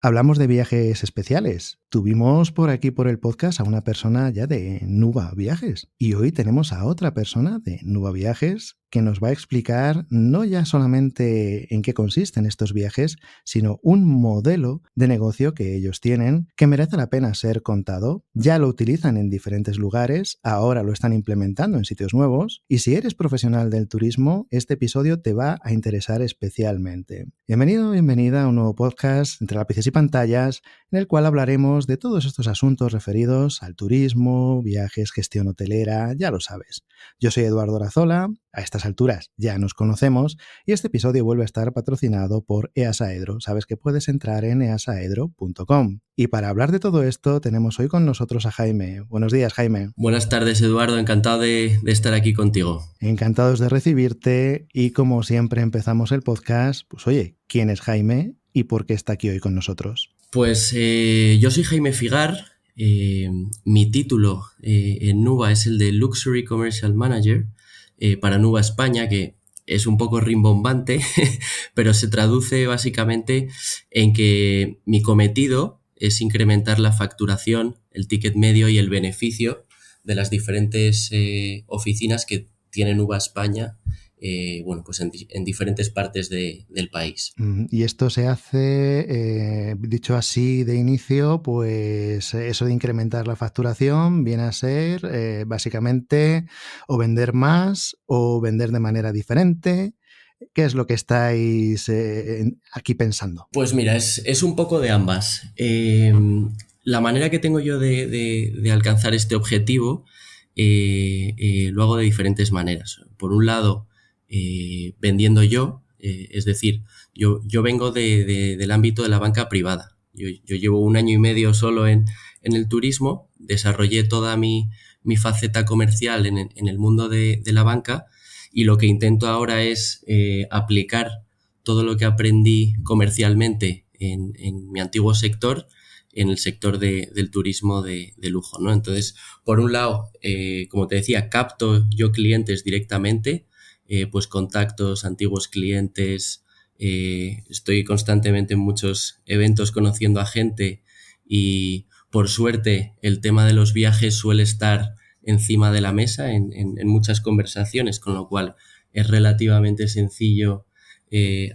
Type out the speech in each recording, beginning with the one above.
Hablamos de viajes especiales. Tuvimos por aquí por el podcast a una persona ya de Nuba Viajes y hoy tenemos a otra persona de Nuba Viajes que nos va a explicar no ya solamente en qué consisten estos viajes, sino un modelo de negocio que ellos tienen que merece la pena ser contado. Ya lo utilizan en diferentes lugares, ahora lo están implementando en sitios nuevos y si eres profesional del turismo, este episodio te va a interesar especialmente. Bienvenido, bienvenida a un nuevo podcast entre lápices y pantallas en el cual hablaremos de todos estos asuntos referidos al turismo, viajes, gestión hotelera, ya lo sabes. Yo soy Eduardo Razola, a estas alturas ya nos conocemos y este episodio vuelve a estar patrocinado por EASAedro. Sabes que puedes entrar en easaedro.com. Y para hablar de todo esto tenemos hoy con nosotros a Jaime. Buenos días, Jaime. Buenas tardes, Eduardo. Encantado de estar aquí contigo. Encantados de recibirte y como siempre empezamos el podcast, pues oye, ¿quién es Jaime y por qué está aquí hoy con nosotros? Pues yo soy Jaime Figar. Mi título en Nuba es el de Luxury Commercial Manager para Nuba España, que es un poco rimbombante, pero se traduce básicamente en que mi cometido es incrementar la facturación, el ticket medio y el beneficio de las diferentes oficinas que tiene Nuba España, pues en diferentes partes del país. Y esto se hace, dicho así de inicio, pues eso de incrementar la facturación viene a ser básicamente o vender más o vender de manera diferente. ¿Qué es lo que estáis aquí pensando? Pues mira, es un poco de ambas. La manera que tengo yo de alcanzar este objetivo lo hago de diferentes maneras. Por un lado, vendiendo yo, es decir, yo vengo del ámbito de la banca privada. Yo llevo 1 año y medio solo en el turismo, desarrollé toda mi faceta comercial en el mundo de la banca y lo que intento ahora es aplicar todo lo que aprendí comercialmente en mi antiguo sector, en el sector del turismo de lujo, ¿no? Entonces, por un lado, como te decía, capto yo clientes directamente, pues contactos, antiguos clientes, estoy constantemente en muchos eventos conociendo a gente y, por suerte, el tema de los viajes suele estar encima de la mesa en muchas conversaciones, con lo cual es relativamente sencillo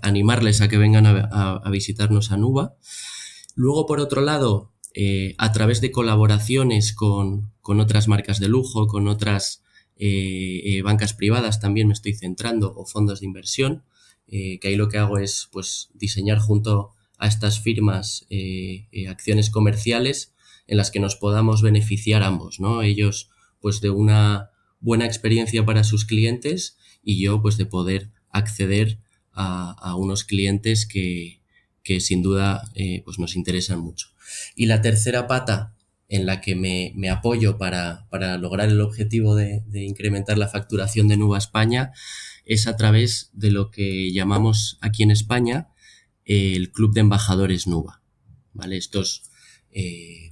animarles a que vengan a visitarnos a Nuba. Luego, por otro lado, a través de colaboraciones con otras marcas de lujo, con otras bancas privadas también me estoy centrando, o fondos de inversión, que ahí lo que hago es pues diseñar junto a estas firmas acciones comerciales en las que nos podamos beneficiar ambos, ¿no? Ellos pues de una buena experiencia para sus clientes y yo pues de poder acceder a unos clientes que sin duda pues nos interesan mucho. Y la tercera pata en la que me apoyo para lograr el objetivo de incrementar la facturación de Nuba España es a través de lo que llamamos aquí en España el Club de Embajadores Nuba, ¿vale? Estos,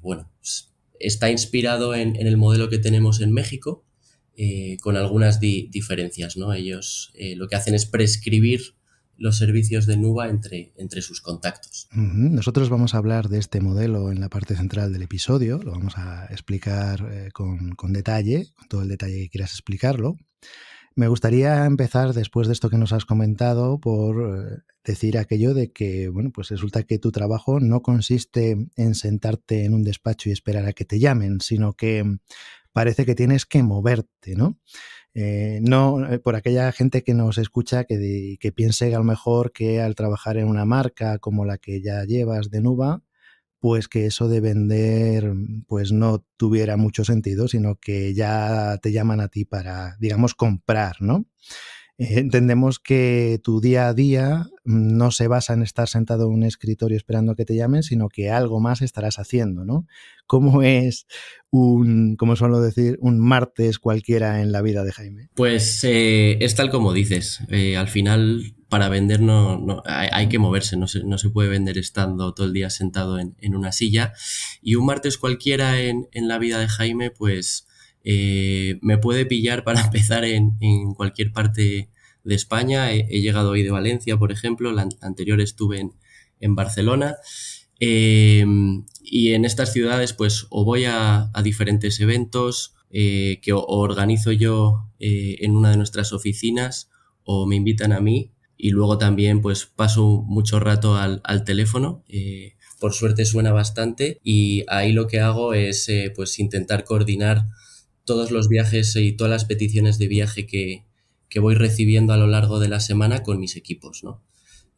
pues está inspirado en el modelo que tenemos en México, con algunas diferencias, ¿no? Ellos lo que hacen es prescribir los servicios de Nuba entre sus contactos. Nosotros vamos a hablar de este modelo en la parte central del episodio, lo vamos a explicar con detalle, con todo el detalle que quieras explicarlo. Me gustaría empezar, después de esto que nos has comentado, por decir aquello de que, bueno, pues resulta que tu trabajo no consiste en sentarte en un despacho y esperar a que te llamen, sino que parece que tienes que moverte, ¿no? No, por aquella gente que nos escucha que piense que a lo mejor que al trabajar en una marca como la que ya llevas de Nuba, pues que eso de vender pues no tuviera mucho sentido, sino que ya te llaman a ti para, digamos, comprar, ¿no? Entendemos que tu día a día no se basa en estar sentado en un escritorio esperando que te llamen, sino que algo más estarás haciendo, ¿no? ¿Cómo es como suelo decir, un martes cualquiera en la vida de Jaime? Pues es tal como dices. Al final, para vender hay que moverse, no se puede vender estando todo el día sentado en una silla. Y un martes cualquiera en la vida de Jaime, pues me puede pillar para empezar en cualquier parte de España. He llegado hoy de Valencia, por ejemplo, la anterior estuve en Barcelona. Y en estas ciudades, pues, o voy a diferentes eventos que o organizo yo en una de nuestras oficinas o me invitan a mí, y luego también, pues, paso mucho rato al teléfono. Por suerte suena bastante y ahí lo que hago es pues intentar coordinar todos los viajes y todas las peticiones de viaje que voy recibiendo a lo largo de la semana con mis equipos, ¿no?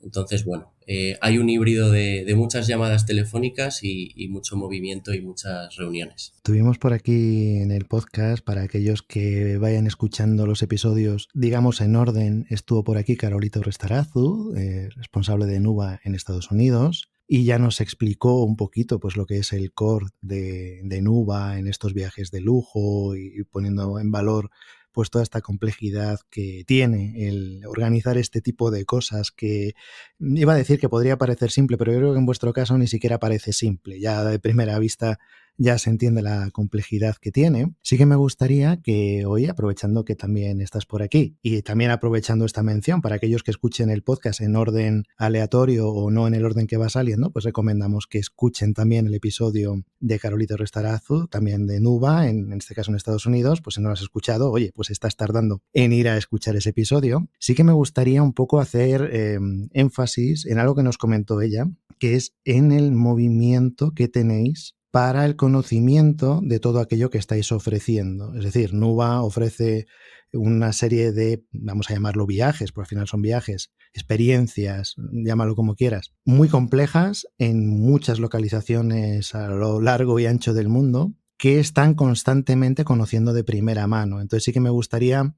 Entonces, bueno, hay un híbrido de muchas llamadas telefónicas y mucho movimiento y muchas reuniones. Tuvimos por aquí en el podcast, para aquellos que vayan escuchando los episodios, digamos en orden, estuvo por aquí Carolita Urrestarazu, responsable de Nuba en Estados Unidos, y ya nos explicó un poquito pues lo que es el core de Nuba en estos viajes de lujo y poniendo en valor pues toda esta complejidad que tiene el organizar este tipo de cosas, que iba a decir que podría parecer simple, pero yo creo que en vuestro caso ni siquiera parece simple. Ya de primera vista ya se entiende la complejidad que tiene. Sí que me gustaría que hoy, aprovechando que también estás por aquí y también aprovechando esta mención para aquellos que escuchen el podcast en orden aleatorio o no en el orden que va saliendo, pues recomendamos que escuchen también el episodio de Carolito Restarazu, también de Nuba, en este caso en Estados Unidos. Pues si no lo has escuchado, oye, pues estás tardando en ir a escuchar ese episodio. Sí que me gustaría un poco hacer énfasis en algo que nos comentó ella, que es en el movimiento que tenéis para el conocimiento de todo aquello que estáis ofreciendo. Es decir, Nuba ofrece una serie de, vamos a llamarlo viajes, porque al final son viajes, experiencias, llámalo como quieras, muy complejas en muchas localizaciones a lo largo y ancho del mundo, que están constantemente conociendo de primera mano. Entonces sí que me gustaría,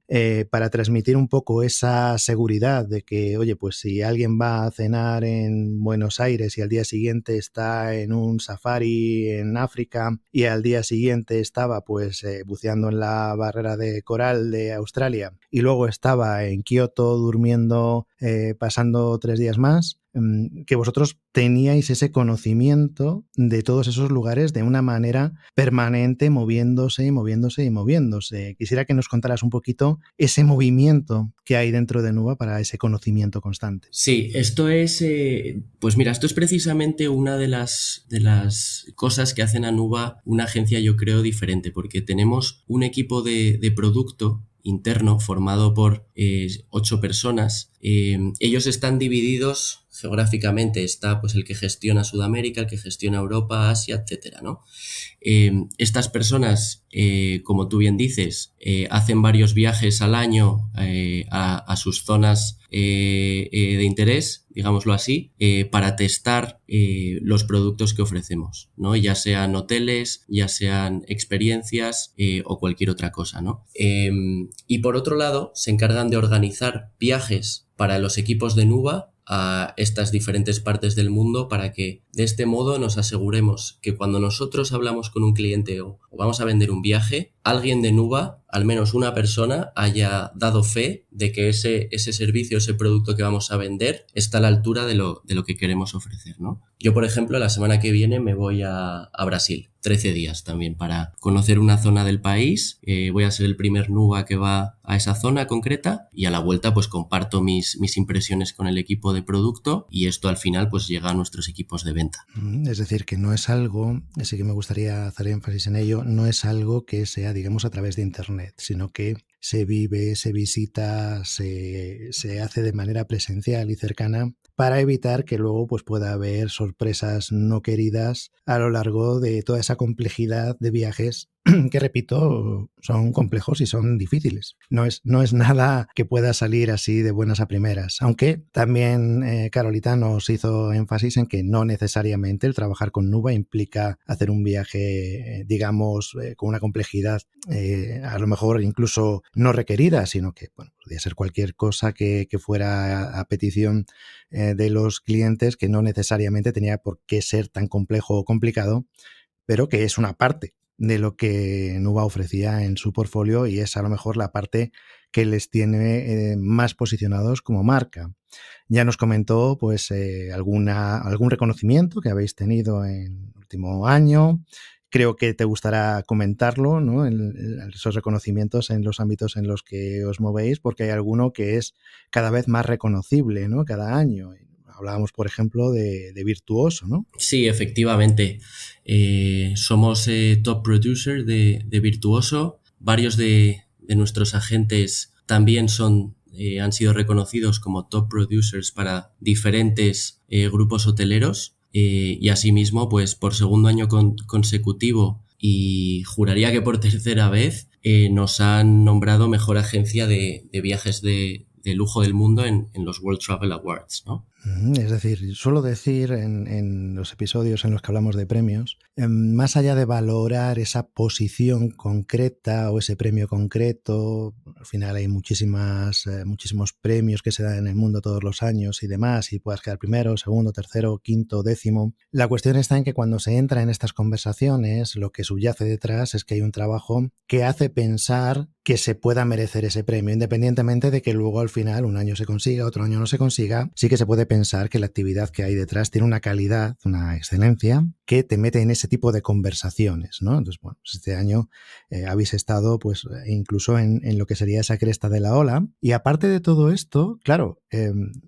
para transmitir un poco esa seguridad de que, oye, pues si alguien va a cenar en Buenos Aires y al día siguiente está en un safari en África y al día siguiente estaba pues buceando en la barrera de coral de Australia y luego estaba en Kioto durmiendo, pasando 3 días más, que vosotros teníais ese conocimiento de todos esos lugares de una manera permanente, moviéndose y moviéndose y moviéndose. Quisiera que nos contaras un poquito ese movimiento que hay dentro de Nuba para ese conocimiento constante. Sí, esto es, pues mira, esto es precisamente una de las cosas que hacen a Nuba una agencia, yo creo, diferente, porque tenemos un equipo de producto interno formado por 8 personas. Ellos están divididos geográficamente. Está pues el que gestiona Sudamérica, el que gestiona Europa, Asia, etcétera, ¿no? Estas personas, como tú bien dices, hacen varios viajes al año a sus zonas de interés, digámoslo así, para testar los productos que ofrecemos, ¿no? Ya sean hoteles, ya sean experiencias o cualquier otra cosa, ¿no? Y por otro lado, se encargan de organizar viajes para los equipos de Nuba a estas diferentes partes del mundo, para que de este modo nos aseguremos que cuando nosotros hablamos con un cliente o vamos a vender un viaje, alguien de Nuba, al menos una persona, haya dado fe de que ese servicio, ese producto que vamos a vender está a la altura de lo que queremos ofrecer, ¿no? Yo, por ejemplo, la semana que viene me voy a Brasil, 13 días también, para conocer una zona del país. Voy a ser el primer Nuba que va a esa zona concreta, y a la vuelta pues comparto mis impresiones con el equipo de producto, y esto al final pues llega a nuestros equipos de venta. Es decir, que no es algo, sí que me gustaría hacer énfasis en ello, no es algo que sea, digamos, a través de Internet, sino que se vive, se visita, se hace de manera presencial y cercana, para evitar que luego pues, pueda haber sorpresas no queridas a lo largo de toda esa complejidad de viajes que, repito, son complejos y son difíciles. No es nada que pueda salir así de buenas a primeras. Aunque también Carolita nos hizo énfasis en que no necesariamente el trabajar con Nuba implica hacer un viaje, digamos, con una complejidad a lo mejor incluso no requerida, sino que, bueno, podría ser cualquier cosa que fuera a petición de los clientes, que no necesariamente tenía por qué ser tan complejo o complicado, pero que es una parte de lo que Nuba ofrecía en su portfolio y es a lo mejor la parte que les tiene más posicionados como marca. Ya nos comentó pues algún reconocimiento que habéis tenido en el último año. Creo que te gustará comentarlo, ¿no? Esos reconocimientos en los ámbitos en los que os movéis, porque hay alguno que es cada vez más reconocible, ¿no? Cada año. hablábamos, por ejemplo, de Virtuoso, ¿no? Sí, efectivamente. Somos top producer de Virtuoso. Varios de nuestros agentes también han sido reconocidos como top producers para diferentes grupos hoteleros. Y asimismo, pues por segundo año consecutivo y juraría que por tercera vez, nos han nombrado mejor agencia de viajes de lujo del mundo en los World Travel Awards, ¿no? Es decir, suelo decir en los episodios en los que hablamos de premios, más allá de valorar esa posición concreta o ese premio concreto, al final hay muchísimos premios que se dan en el mundo todos los años y demás, y puedas quedar primero, segundo, tercero, quinto, décimo. La cuestión está en que cuando se entra en estas conversaciones, lo que subyace detrás es que hay un trabajo que hace pensar que se pueda merecer ese premio, independientemente de que luego al final un año se consiga, otro año no se consiga, sí que se puede pensar que la actividad que hay detrás tiene una calidad, una excelencia, que te mete en ese tipo de conversaciones, ¿no? Entonces, bueno, pues este año habéis estado pues incluso en lo que sería esa cresta de la ola. Y aparte de todo esto, claro,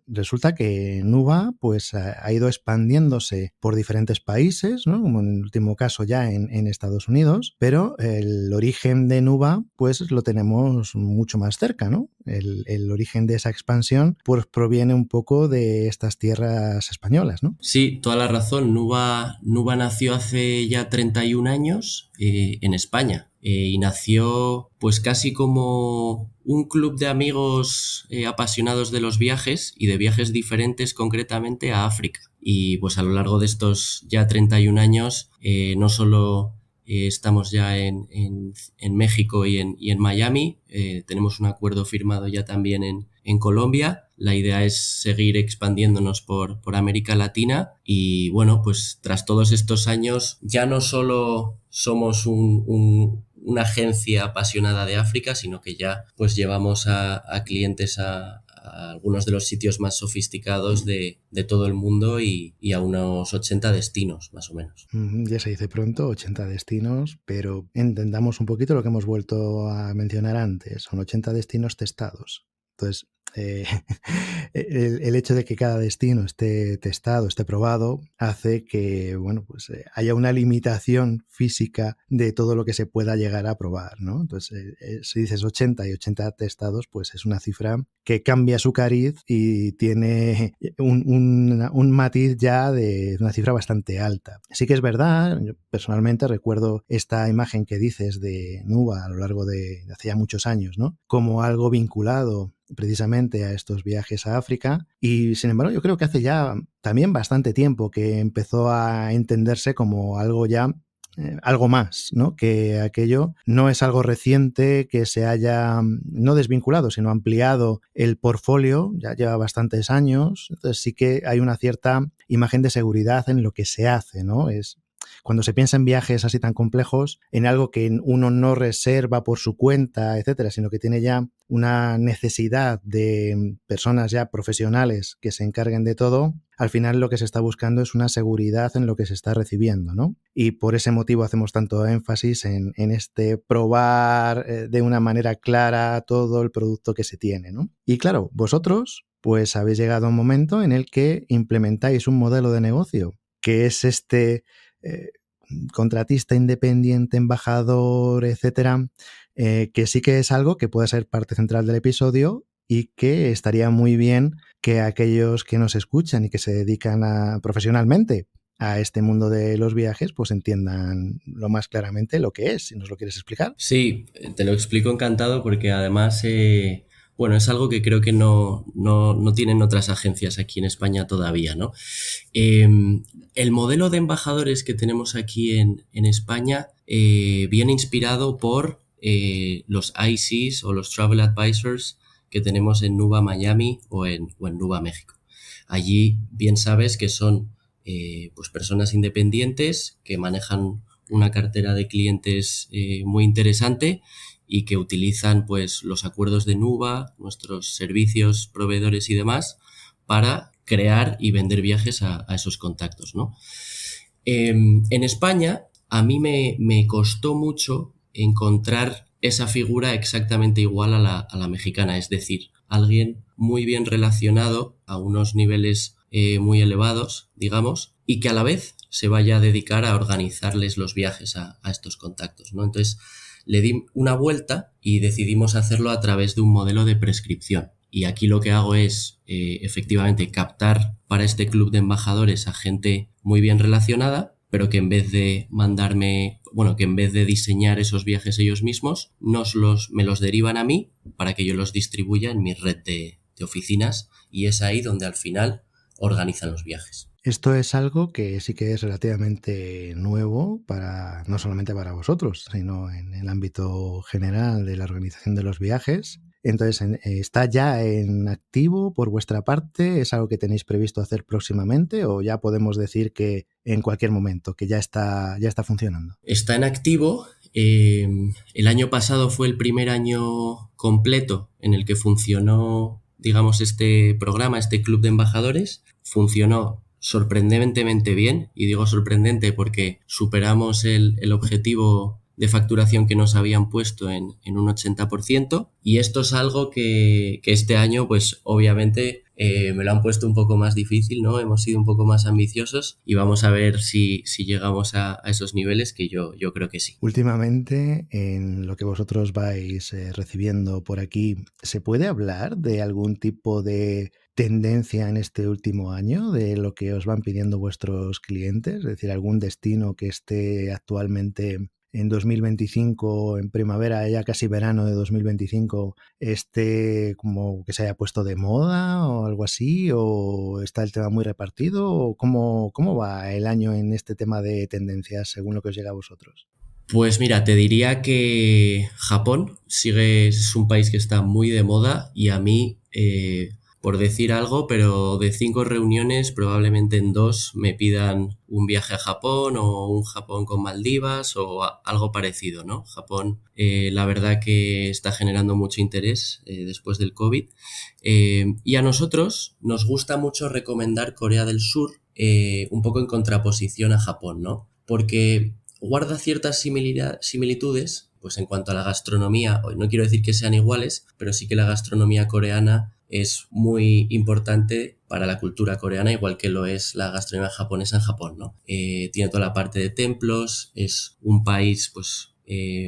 resulta que Nuba pues ha ido expandiéndose por diferentes países, ¿no? Como en el último caso ya en Estados Unidos, pero el origen de Nuba pues lo tenemos mucho más cerca, ¿no? El origen de esa expansión pues proviene un poco de estas tierras españolas, ¿no? Sí, toda la razón. Nuba nació hace ya 31 años en España y nació pues casi como un club de amigos apasionados de los viajes y de viajes diferentes, concretamente a África. Y pues a lo largo de estos ya 31 años no solo estamos ya en México y en Miami. Tenemos un acuerdo firmado ya también en Colombia. La idea es seguir expandiéndonos por América Latina y bueno, pues tras todos estos años ya no solo somos una agencia apasionada de África, sino que ya pues llevamos a clientes a algunos de los sitios más sofisticados de todo el mundo y a unos 80 destinos, más o menos. Ya se dice pronto, 80 destinos, pero entendamos un poquito lo que hemos vuelto a mencionar antes. Son 80 destinos testados. Entonces, el hecho de que cada destino esté testado, esté probado, hace que, bueno, pues haya una limitación física de todo lo que se pueda llegar a probar, ¿no? Entonces, si dices 80 y 80 testados, pues es una cifra que cambia su cariz y tiene un matiz ya de una cifra bastante alta. Sí que es verdad, yo personalmente recuerdo esta imagen que dices de Nuba a lo largo de hace ya muchos años, ¿no? Como algo vinculado precisamente a estos viajes a África y sin embargo yo creo que hace ya también bastante tiempo que empezó a entenderse como algo ya algo más, ¿no? Que aquello no es algo reciente que se haya no desvinculado, sino ampliado el portfolio, ya lleva bastantes años, entonces sí que hay una cierta imagen de seguridad en lo que se hace, ¿no? Es cuando se piensa en viajes así tan complejos, en algo que uno no reserva por su cuenta, etcétera, sino que tiene ya una necesidad de personas ya profesionales que se encarguen de todo, al final lo que se está buscando es una seguridad en lo que se está recibiendo, ¿no? Y por ese motivo hacemos tanto énfasis en este probar de una manera clara todo el producto que se tiene, ¿no? Y claro, vosotros pues habéis llegado a un momento en el que implementáis un modelo de negocio, que es este contratista independiente, embajador, etcétera, que sí que es algo que puede ser parte central del episodio y que estaría muy bien que aquellos que nos escuchan y que se dedican profesionalmente a este mundo de los viajes, pues entiendan lo más claramente lo que es, si nos lo quieres explicar. Sí, te lo explico encantado porque además bueno, es algo que creo que no tienen otras agencias aquí en España todavía, ¿no? El modelo de embajadores que tenemos aquí en España viene inspirado por los ICs o los Travel Advisors que tenemos en Nuba Miami o en Nuba México. Allí bien sabes que son pues personas independientes que manejan una cartera de clientes muy interesante y que utilizan pues los acuerdos de Nuba, nuestros servicios, proveedores y demás para crear y vender viajes a esos contactos, ¿no? En España a mí me costó mucho encontrar esa figura exactamente igual a la mexicana, es decir, alguien muy bien relacionado a unos niveles muy elevados, digamos, y que a la vez se vaya a dedicar a organizarles los viajes a estos contactos, ¿no? Entonces, le di una vuelta y decidimos hacerlo a través de un modelo de prescripción. Y aquí lo que hago es, efectivamente, captar para este club de embajadores a gente muy bien relacionada, pero que en vez de mandarme, bueno, que en vez de diseñar esos viajes ellos mismos, me los derivan a mí para que yo los distribuya en mi red de oficinas, y es ahí donde al final organizan los viajes. Esto es algo que sí que es relativamente nuevo no solamente para vosotros, sino en el ámbito general de la organización de los viajes. Entonces, ¿está ya en activo por vuestra parte? ¿Es algo que tenéis previsto hacer próximamente o ya podemos decir que en cualquier momento, que ya está funcionando? Está en activo. El año pasado fue el primer año completo en el que funcionó, digamos, este programa, este club de embajadores. Funcionó sorprendentemente bien, y digo sorprendente porque superamos el objetivo de facturación que nos habían puesto en un 80%, y esto es algo que este año, pues obviamente me lo han puesto un poco más difícil, ¿no? Hemos sido un poco más ambiciosos y vamos a ver si llegamos a esos niveles, que yo creo que sí. Últimamente, en lo que vosotros vais recibiendo por aquí, ¿se puede hablar de algún tipo de tendencia en este último año, de lo que os van pidiendo vuestros clientes? Es decir, algún destino que esté actualmente en 2025, en primavera, ya casi verano de 2025, esté como que se haya puesto de moda o algo así, o está el tema muy repartido, o cómo va el año en este tema de tendencias según lo que os llega a vosotros. Pues mira, te diría que Japón es un país que está muy de moda, y a mí, por decir algo, pero de 5 reuniones, probablemente en 2 me pidan un viaje a Japón, o un Japón con Maldivas, o algo parecido, ¿no? Japón, la verdad que está generando mucho interés después del COVID. Y a nosotros nos gusta mucho recomendar Corea del Sur, un poco en contraposición a Japón, ¿no? Porque guarda ciertas similitudes, pues en cuanto a la gastronomía. No quiero decir que sean iguales, pero sí que la gastronomía coreana es muy importante para la cultura coreana, igual que lo es la gastronomía japonesa en Japón, ¿no? Tiene toda la parte de templos, es un país, pues,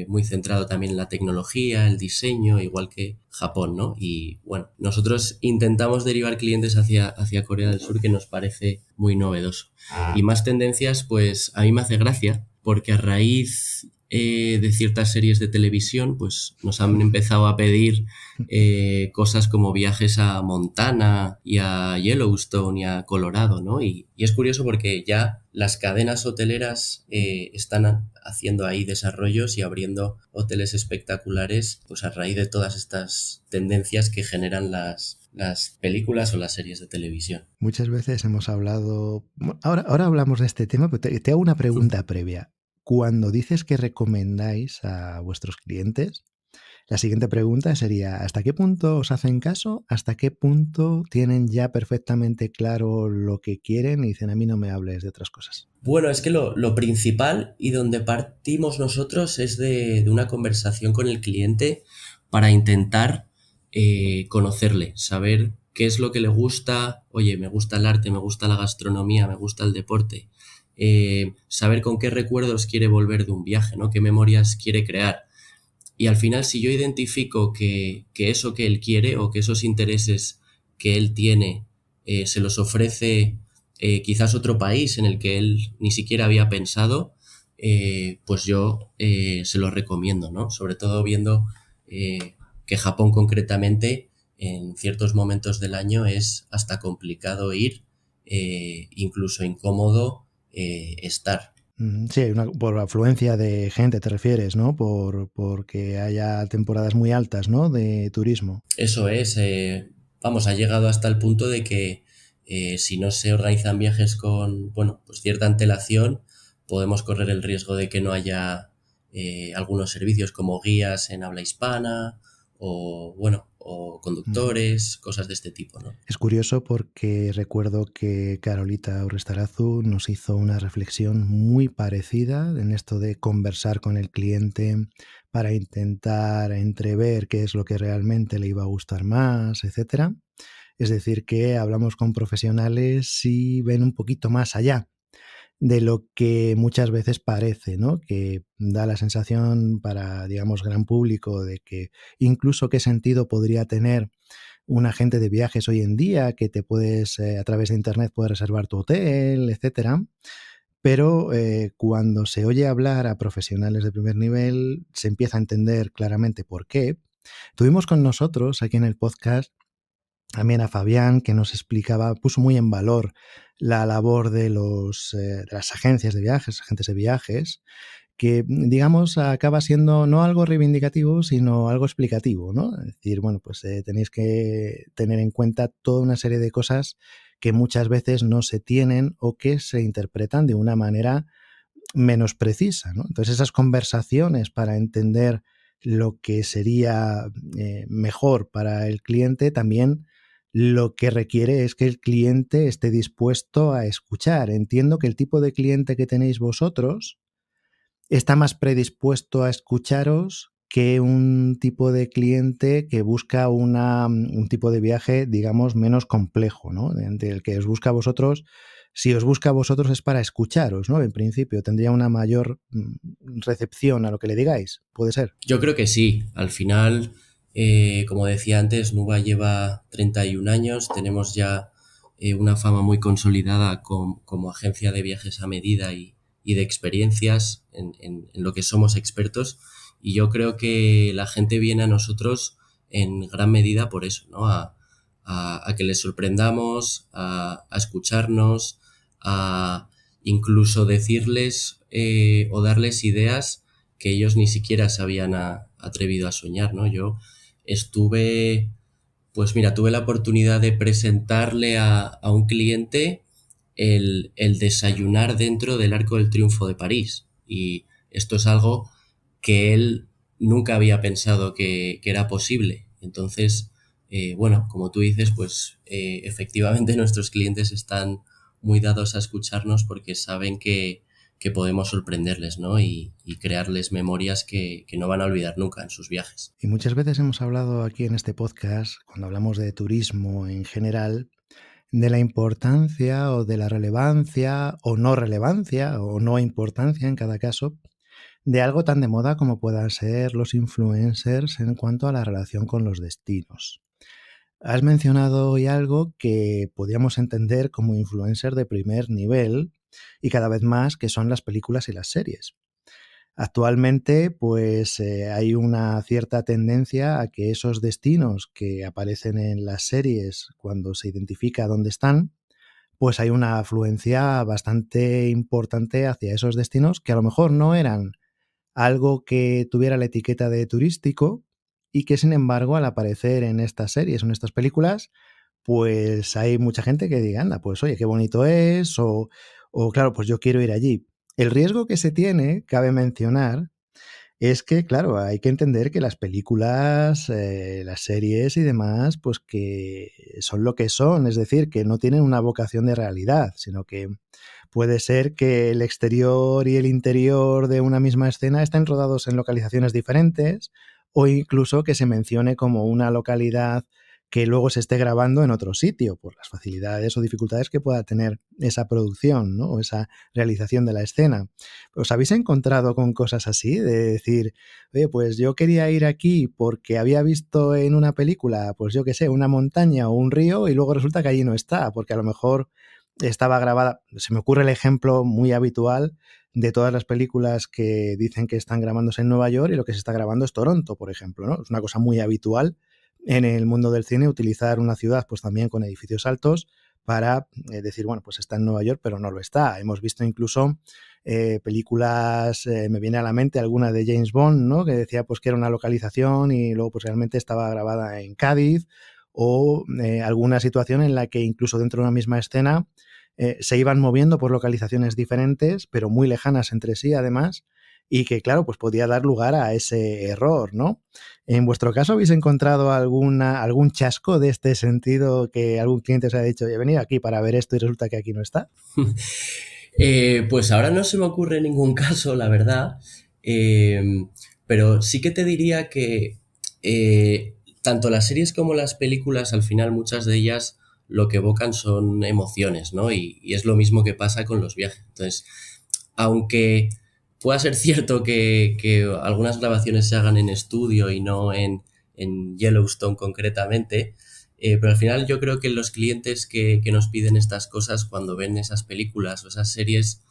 muy centrado también en la tecnología, el diseño, igual que Japón, ¿no? Y bueno, nosotros intentamos derivar clientes hacia Corea del Sur, que nos parece muy novedoso. Y más tendencias, pues a mí me hace gracia, porque a raíz de ciertas series de televisión, pues nos han empezado a pedir cosas como viajes a Montana y a Yellowstone y a Colorado, ¿no? Y es curioso porque ya las cadenas hoteleras están haciendo ahí desarrollos y abriendo hoteles espectaculares, pues a raíz de todas estas tendencias que generan las películas o las series de televisión. Muchas veces hemos hablado... Ahora hablamos de este tema, pero te hago una pregunta previa. Cuando dices que recomendáis a vuestros clientes, la siguiente pregunta sería, ¿hasta qué punto os hacen caso? ¿Hasta qué punto tienen ya perfectamente claro lo que quieren y dicen, a mí no me hables de otras cosas? Bueno, es que lo principal y donde partimos nosotros es de una conversación con el cliente para intentar conocerle, saber qué es lo que le gusta. Oye, me gusta el arte, me gusta la gastronomía, me gusta el deporte. Saber con qué recuerdos quiere volver de un viaje, ¿no? Qué memorias quiere crear. Y al final, si yo identifico que eso que él quiere, o que esos intereses que él tiene se los ofrece quizás otro país en el que él ni siquiera había pensado, pues yo se los recomiendo, ¿no? Sobre todo viendo que Japón concretamente en ciertos momentos del año es hasta complicado ir, incluso incómodo estar. Sí, por afluencia de gente te refieres, ¿no? Porque haya temporadas muy altas, ¿no? De turismo. Eso es, vamos, ha llegado hasta el punto de que si no se organizan viajes con, bueno, pues cierta antelación, podemos correr el riesgo de que no haya algunos servicios como guías en habla hispana, o bueno, o conductores, cosas de este tipo, ¿no? Es curioso porque recuerdo que Carolita Urrestarazu nos hizo una reflexión muy parecida en esto de conversar con el cliente para intentar entrever qué es lo que realmente le iba a gustar más, etcétera. Es decir, que hablamos con profesionales y ven un poquito más allá de lo que muchas veces parece, ¿no? Que da la sensación para, digamos, gran público de que incluso qué sentido podría tener un agente de viajes hoy en día, que te puedes, a través de internet, puedes reservar tu hotel, etcétera. Pero cuando se oye hablar a profesionales de primer nivel, se empieza a entender claramente por qué. Tuvimos con nosotros aquí en el podcast también a Fabián, que nos explicaba, puso muy en valor la labor de las agencias de viajes, agentes de viajes, que, digamos, acaba siendo no algo reivindicativo, sino algo explicativo, ¿no? Es decir, bueno, pues tenéis que tener en cuenta toda una serie de cosas que muchas veces no se tienen o que se interpretan de una manera menos precisa, ¿no? Entonces, esas conversaciones para entender lo que sería mejor para el cliente también lo que requiere es que el cliente esté dispuesto a escuchar. Entiendo que el tipo de cliente que tenéis vosotros está más predispuesto a escucharos que un tipo de cliente que busca un tipo de viaje, digamos, menos complejo, ¿no? Del que os busca a vosotros. Si os busca a vosotros es para escucharos, ¿no? En principio, tendría una mayor recepción a lo que le digáis. ¿Puede ser? Yo creo que sí. Al final, como decía antes, Nuba lleva 31 años, tenemos ya una fama muy consolidada como agencia de viajes a medida y de experiencias en lo que somos expertos. Y yo creo que la gente viene a nosotros en gran medida por eso, ¿no? A que les sorprendamos, a escucharnos, a incluso decirles o darles ideas que ellos ni siquiera se habían atrevido a soñar, ¿no? Yo estuve, pues mira, tuve la oportunidad de presentarle a un cliente el desayunar dentro del Arco del Triunfo de París. Y esto es algo que él nunca había pensado que era posible. Entonces, bueno, como tú dices, pues efectivamente nuestros clientes están muy dados a escucharnos porque saben que podemos sorprenderles, ¿no? Y crearles memorias que no van a olvidar nunca en sus viajes. Y muchas veces hemos hablado aquí en este podcast, cuando hablamos de turismo en general, de la importancia o de la relevancia o no importancia en cada caso de algo tan de moda como puedan ser los influencers en cuanto a la relación con los destinos. Has mencionado hoy algo que podríamos entender como influencer de primer nivel y cada vez más que son las películas y las series. Actualmente, pues hay una cierta tendencia a que esos destinos que aparecen en las series cuando se identifica dónde están, pues hay una afluencia bastante importante hacia esos destinos que a lo mejor no eran algo que tuviera la etiqueta de turístico y que sin embargo al aparecer en estas series o en estas películas, pues hay mucha gente que diga, anda, pues oye, qué bonito es o claro, pues yo quiero ir allí. El riesgo que se tiene, cabe mencionar, es que, claro, hay que entender que las películas, las series y demás, pues que son lo que son, es decir, que no tienen una vocación de realidad, sino que puede ser que el exterior y el interior de una misma escena estén rodados en localizaciones diferentes o incluso que se mencione como una localidad que luego se esté grabando en otro sitio por las facilidades o dificultades que pueda tener esa producción, ¿no? O esa realización de la escena. ¿Os habéis encontrado con cosas así? De decir, oye, pues yo quería ir aquí porque había visto en una película, pues yo qué sé, una montaña o un río y luego resulta que allí no está, porque a lo mejor estaba grabada. Se me ocurre el ejemplo muy habitual de todas las películas que dicen que están grabándose en Nueva York y lo que se está grabando es Toronto, por ejemplo, ¿no? Es una cosa muy habitual en el mundo del cine utilizar una ciudad pues también con edificios altos para decir, bueno, pues está en Nueva York, pero no lo está. Hemos visto incluso películas, me viene a la mente alguna de James Bond, ¿no? Que decía pues que era una localización y luego pues realmente estaba grabada en Cádiz o alguna situación en la que incluso dentro de una misma escena se iban moviendo por localizaciones diferentes, pero muy lejanas entre sí además, y que, claro, pues podía dar lugar a ese error, ¿no? En vuestro caso, ¿habéis encontrado algún chasco de este sentido que algún cliente os ha dicho, he venido aquí para ver esto y resulta que aquí no está? Pues ahora no se me ocurre ningún caso, la verdad, pero sí que te diría que tanto las series como las películas, al final muchas de ellas lo que evocan son emociones, ¿no? Y es lo mismo que pasa con los viajes. Entonces, aunque pueda ser cierto que algunas grabaciones se hagan en estudio y no en Yellowstone concretamente, pero al final yo creo que los clientes que nos piden estas cosas cuando ven esas películas o esas series,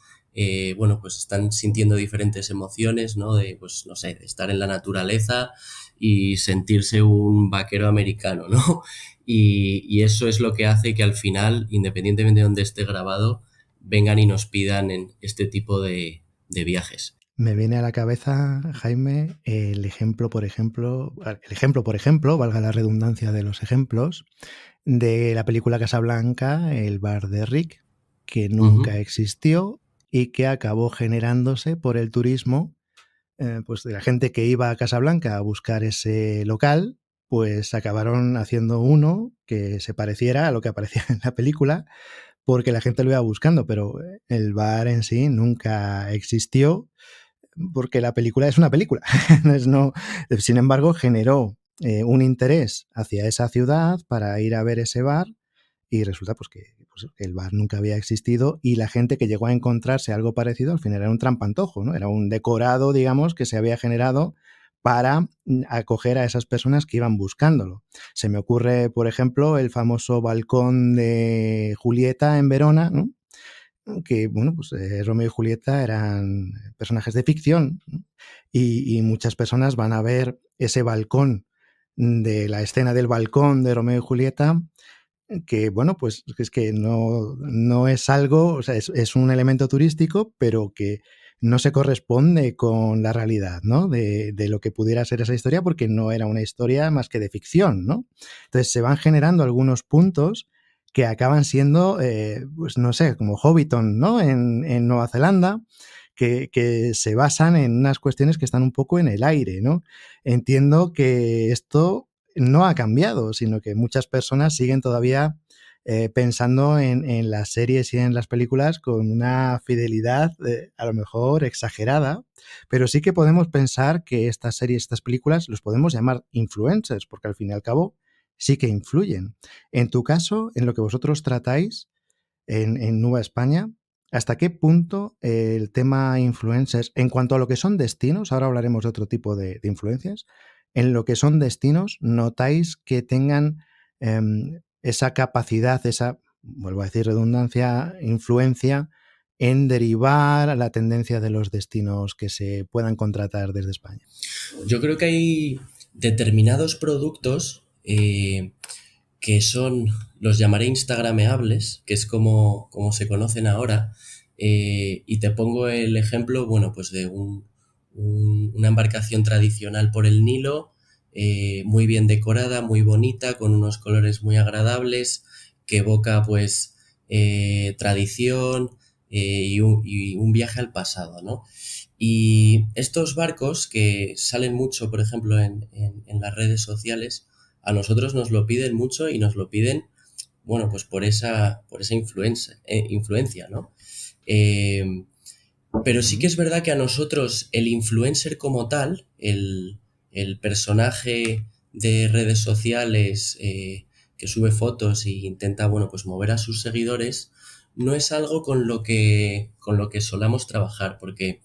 bueno, pues están sintiendo diferentes emociones, ¿no? De, pues, no sé, de estar en la naturaleza y sentirse un vaquero americano, ¿no? Y eso es lo que hace que al final, independientemente de donde esté grabado, vengan y nos pidan en este tipo de viajes. Me viene a la cabeza, Jaime, el ejemplo, por ejemplo, valga la redundancia de los ejemplos, de la película Casablanca, el bar de Rick, que Ujú. nunca existió y que acabó generándose por el turismo, pues de la gente que iba a Casablanca a buscar ese local, pues acabaron haciendo uno que se pareciera a lo que aparecía en la película, porque la gente lo iba buscando, pero el bar en sí nunca existió porque la película es una película. No, sin embargo, generó un interés hacia esa ciudad para ir a ver ese bar y resulta pues, que el bar nunca había existido y la gente que llegó a encontrarse algo parecido al final era un trampantojo, ¿no? Era un decorado, digamos, que se había generado para acoger a esas personas que iban buscándolo. Se me ocurre, por ejemplo, el famoso balcón de Julieta en Verona, ¿no? Que, bueno, pues Romeo y Julieta eran personajes de ficción, ¿no? Y muchas personas van a ver ese balcón de la escena del balcón de Romeo y Julieta, que, bueno, pues es que no es algo, o sea, es un elemento turístico, pero que no se corresponde con la realidad, ¿no? De lo que pudiera ser esa historia, porque no era una historia más que de ficción, ¿no? Entonces se van generando algunos puntos que acaban siendo, pues no sé, como Hobbiton, ¿no? En Nueva Zelanda, que se basan en unas cuestiones que están un poco en el aire, ¿no? Entiendo que esto no ha cambiado, sino que muchas personas siguen todavía pensando en las series y en las películas con una fidelidad a lo mejor exagerada, pero sí que podemos pensar que estas series, estas películas, los podemos llamar influencers, porque al fin y al cabo sí que influyen. En tu caso, en lo que vosotros tratáis en Nueva España, ¿hasta qué punto el tema influencers, en cuanto a lo que son destinos, ahora hablaremos de otro tipo de influencias, en lo que son destinos, notáis que tengan esa capacidad, esa, vuelvo a decir redundancia, influencia en derivar a la tendencia de los destinos que se puedan contratar desde España? Yo creo que hay determinados productos que son, los llamaré instagrameables, que es como se conocen ahora, y te pongo el ejemplo, bueno, pues de una embarcación tradicional por el Nilo, muy bien decorada, muy bonita, con unos colores muy agradables, que evoca pues tradición y un viaje al pasado, ¿no? Y estos barcos que salen mucho, por ejemplo, en las redes sociales, a nosotros nos lo piden mucho y nos lo piden, bueno, pues por esa influencia, ¿no? Eh, pero sí que es verdad que a nosotros el influencer como tal, el personaje de redes sociales que sube fotos e intenta, bueno, pues mover a sus seguidores, no es algo con lo que solamos trabajar, porque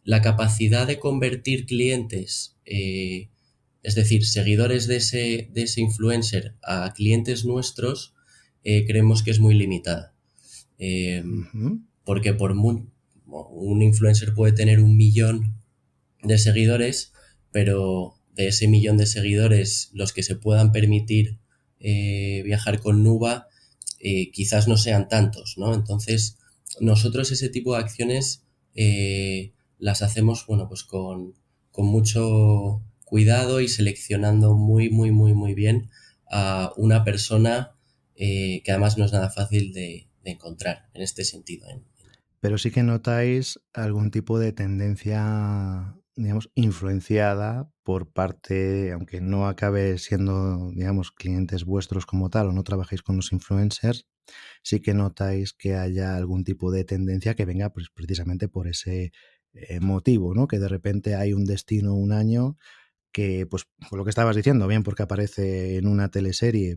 la capacidad de convertir clientes, es decir, seguidores de ese influencer a clientes nuestros, creemos que es muy limitada. Eh, Uh -huh. porque un influencer puede tener 1 millón de seguidores, pero de ese 1 millón de seguidores, los que se puedan permitir viajar con Nuba, quizás no sean tantos, ¿no? Entonces, nosotros ese tipo de acciones las hacemos, bueno, pues con mucho cuidado y seleccionando muy, muy, muy, muy bien a una persona que además no es nada fácil de encontrar en este sentido. Pero sí que notáis algún tipo de tendencia, digamos, influenciada por parte, aunque no acabe siendo, digamos, clientes vuestros como tal o no trabajéis con los influencers, sí que notáis que haya algún tipo de tendencia que venga precisamente por ese motivo, ¿no? Que de repente hay un destino un año que, pues, por lo que estabas diciendo, bien porque aparece en una teleserie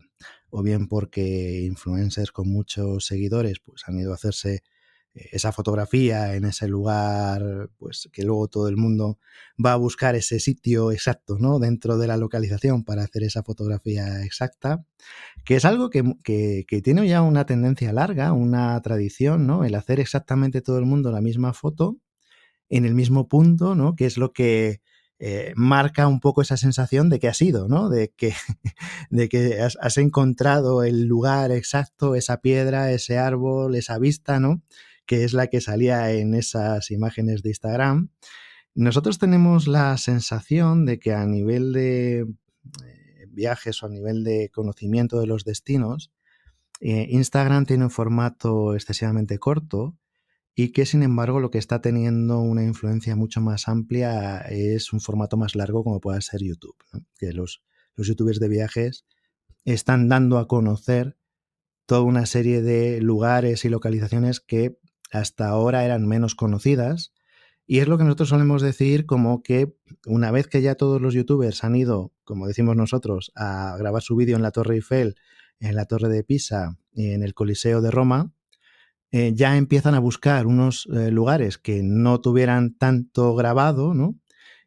o bien porque influencers con muchos seguidores pues han ido a hacerse esa fotografía en ese lugar, pues que luego todo el mundo va a buscar ese sitio exacto, ¿no? Dentro de la localización para hacer esa fotografía exacta, que es algo que tiene ya una tendencia larga, una tradición, ¿no? El hacer exactamente todo el mundo la misma foto en el mismo punto, ¿no? Que es lo que marca un poco esa sensación de que has ido, ¿no? De que has encontrado el lugar exacto, esa piedra, ese árbol, esa vista, ¿no? Que es la que salía en esas imágenes de Instagram. Nosotros tenemos la sensación de que a nivel de viajes o a nivel de conocimiento de los destinos, Instagram tiene un formato excesivamente corto y que sin embargo lo que está teniendo una influencia mucho más amplia es un formato más largo como pueda ser YouTube, ¿no? Que los youtubers de viajes están dando a conocer toda una serie de lugares y localizaciones que hasta ahora eran menos conocidas. Y es lo que nosotros solemos decir como que una vez que ya todos los youtubers han ido, como decimos nosotros, a grabar su vídeo en la Torre Eiffel, en la Torre de Pisa y en el Coliseo de Roma, ya empiezan a buscar unos lugares que no tuvieran tanto grabado, ¿no?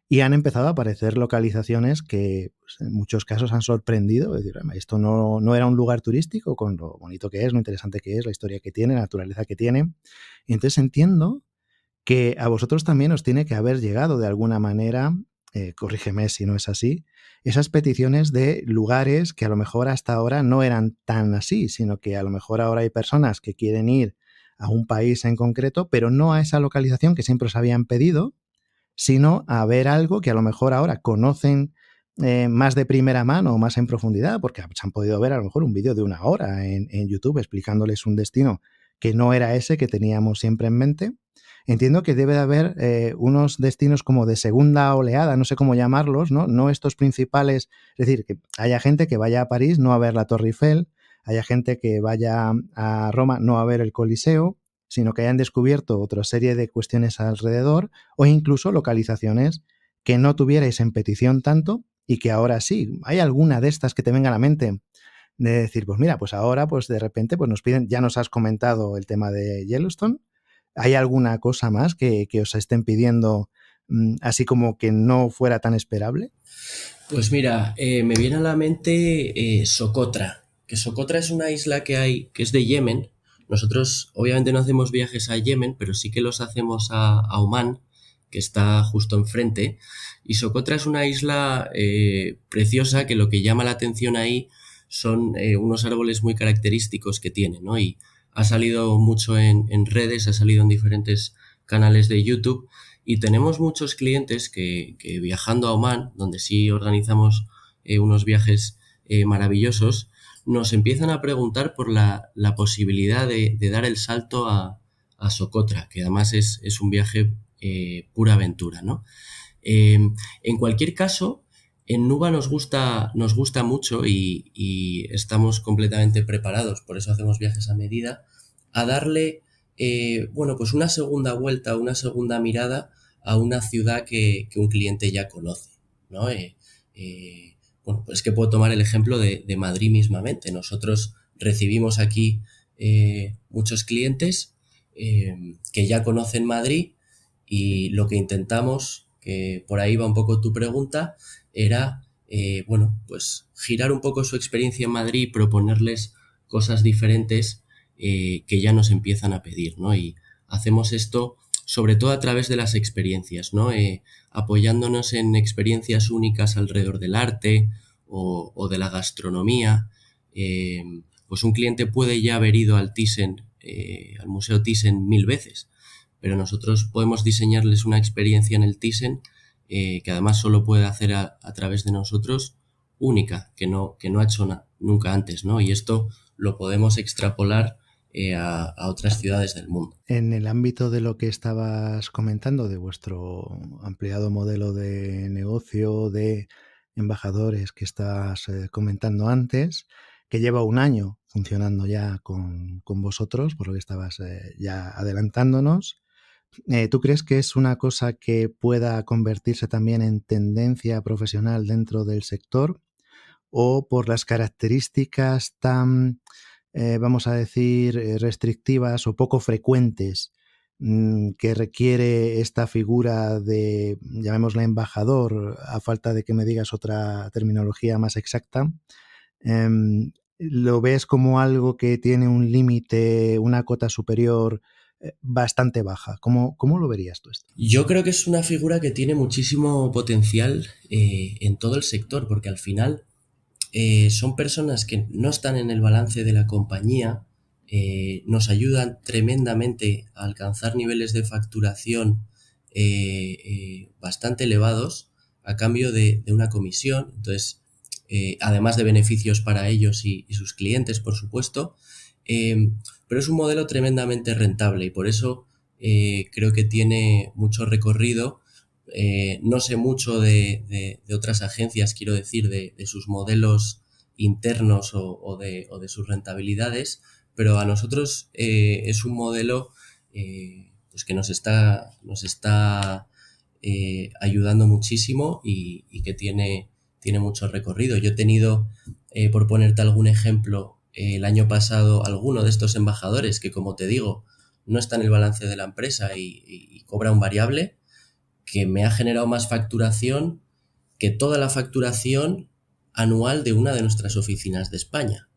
Y han empezado a aparecer localizaciones que pues, en muchos casos han sorprendido. Es decir, esto no era un lugar turístico con lo bonito que es, lo interesante que es, la historia que tiene, la naturaleza que tiene. Y entonces entiendo que a vosotros también os tiene que haber llegado de alguna manera, corrígeme si no es así, esas peticiones de lugares que a lo mejor hasta ahora no eran tan así, sino que a lo mejor ahora hay personas que quieren ir a un país en concreto, pero no a esa localización que siempre os habían pedido, sino a ver algo que a lo mejor ahora conocen más de primera mano o más en profundidad, porque se han podido ver a lo mejor un vídeo de 1 hora en YouTube explicándoles un destino que no era ese que teníamos siempre en mente. Entiendo que debe de haber unos destinos como de segunda oleada, no sé cómo llamarlos, ¿no? No estos principales, es decir, que haya gente que vaya a París no a ver la Torre Eiffel, haya gente que vaya a Roma no a ver el Coliseo, sino que hayan descubierto otra serie de cuestiones alrededor o incluso localizaciones que no tuvierais en petición tanto y que ahora sí. ¿Hay alguna de estas que te venga a la mente de decir, pues mira, pues ahora pues de repente pues nos piden, ya nos has comentado el tema de Yellowstone, ¿hay alguna cosa más que os estén pidiendo así como que no fuera tan esperable? Pues mira, me viene a la mente Socotra, que Socotra es una isla que hay, que es de Yemen. Nosotros obviamente no hacemos viajes a Yemen, pero sí que los hacemos a Omán, que está justo enfrente. Y Socotra es una isla preciosa que lo que llama la atención ahí son unos árboles muy característicos que tiene, ¿no? Y ha salido mucho en redes, ha salido en diferentes canales de YouTube y tenemos muchos clientes que viajando a Omán, donde sí organizamos unos viajes maravillosos, nos empiezan a preguntar por la posibilidad de dar el salto a Socotra, que además es un viaje pura aventura, ¿no? En cualquier caso, en Nuba nos gusta mucho y estamos completamente preparados, por eso hacemos viajes a medida, a darle, bueno, pues una segunda vuelta, una segunda mirada a una ciudad que un cliente ya conoce, ¿no? Bueno, pues que puedo tomar el ejemplo de Madrid mismamente. Nosotros recibimos aquí muchos clientes que ya conocen Madrid y lo que intentamos, que por ahí va un poco tu pregunta, era, bueno, pues girar un poco su experiencia en Madrid y proponerles cosas diferentes que ya nos empiezan a pedir, ¿no? Y hacemos esto sobre todo a través de las experiencias, ¿no? Apoyándonos en experiencias únicas alrededor del arte o de la gastronomía. Pues un cliente puede ya haber ido al Thyssen, al Museo Thyssen 1000 veces, pero nosotros podemos diseñarles una experiencia en el Thyssen que además solo puede hacer a través de nosotros única, que no ha hecho nunca antes, ¿no? Y esto lo podemos extrapolar a otras ciudades del mundo. En el ámbito de lo que estabas comentando, de vuestro ampliado modelo de negocio de embajadores que estás comentando antes, que lleva 1 año funcionando ya con vosotros, por lo que estabas ya adelantándonos, ¿Tú crees que es una cosa que pueda convertirse también en tendencia profesional dentro del sector? ¿O por las características tan, vamos a decir, restrictivas o poco frecuentes que requiere esta figura de, llamémosla embajador, a falta de que me digas otra terminología más exacta, lo ves como algo que tiene un límite, una cota superior bastante baja? ¿Cómo lo verías tú esto? Yo creo que es una figura que tiene muchísimo potencial en todo el sector, porque al final son personas que no están en el balance de la compañía, nos ayudan tremendamente a alcanzar niveles de facturación bastante elevados a cambio de una comisión. Entonces, además de beneficios para ellos y sus clientes, por supuesto, pero es un modelo tremendamente rentable y por eso creo que tiene mucho recorrido. No sé mucho de otras agencias, quiero decir, de sus modelos internos o de sus rentabilidades, pero a nosotros es un modelo pues que nos está ayudando muchísimo y que tiene mucho recorrido. Yo he tenido, por ponerte algún ejemplo, el año pasado alguno de estos embajadores que, como te digo, no está en el balance de la empresa y cobra un variable que me ha generado más facturación que toda la facturación anual de una de nuestras oficinas de España,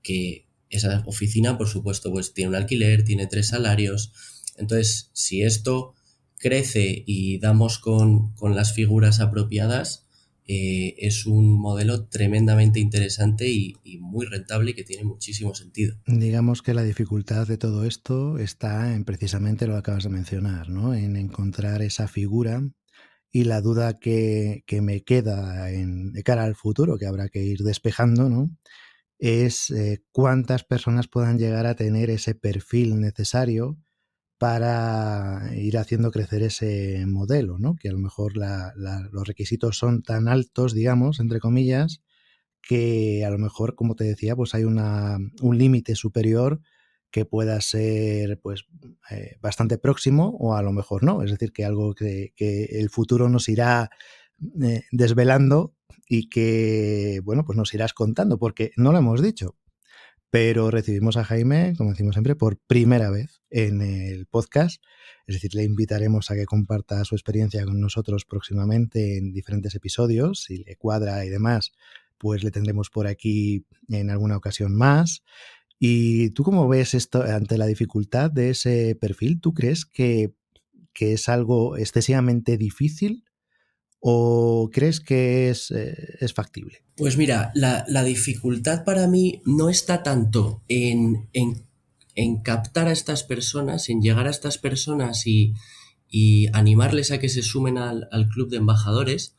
que esa oficina, por supuesto, pues tiene un alquiler, tiene 3 salarios. Entonces, si esto crece y damos con las figuras apropiadas, es un modelo tremendamente interesante y muy rentable y que tiene muchísimo sentido. Digamos que la dificultad de todo esto está en precisamente lo que acabas de mencionar, ¿no? En encontrar esa figura y la duda que me queda de cara al futuro, que habrá que ir despejando, ¿no? Es cuántas personas puedan llegar a tener ese perfil necesario para ir haciendo crecer ese modelo, ¿no? Que a lo mejor los requisitos son tan altos, digamos, entre comillas, que a lo mejor, como te decía, pues hay un límite superior que pueda ser pues bastante próximo o a lo mejor no. Es decir, que algo que el futuro nos irá desvelando y que, bueno, pues nos irás contando, porque no lo hemos dicho, pero recibimos a Jaime, como decimos siempre, por primera vez en el podcast. Es decir, le invitaremos a que comparta su experiencia con nosotros próximamente en diferentes episodios. Si le cuadra y demás, pues le tendremos por aquí en alguna ocasión más. ¿Y tú cómo ves esto ante la dificultad de ese perfil? ¿Tú crees que es algo excesivamente difícil o crees que es factible? Pues mira, la dificultad para mí no está tanto en captar a estas personas, en llegar a estas personas y animarles a que se sumen al club de embajadores,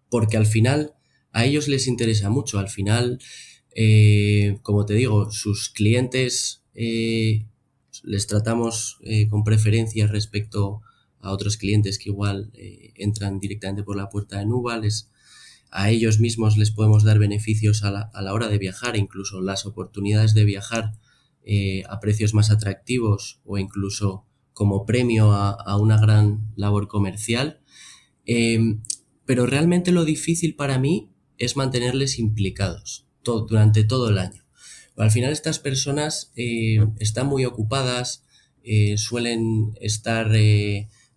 porque al final a ellos les interesa mucho. Al final, como te digo, sus clientes les tratamos con preferencia respecto a otros clientes que igual entran directamente por la puerta de Nuba, a ellos mismos les podemos dar beneficios a la hora de viajar, incluso las oportunidades de viajar a precios más atractivos o incluso como premio a una gran labor comercial. Eh, pero realmente lo difícil para mí es mantenerles implicados durante todo el año. Al final estas personas están muy ocupadas, suelen estar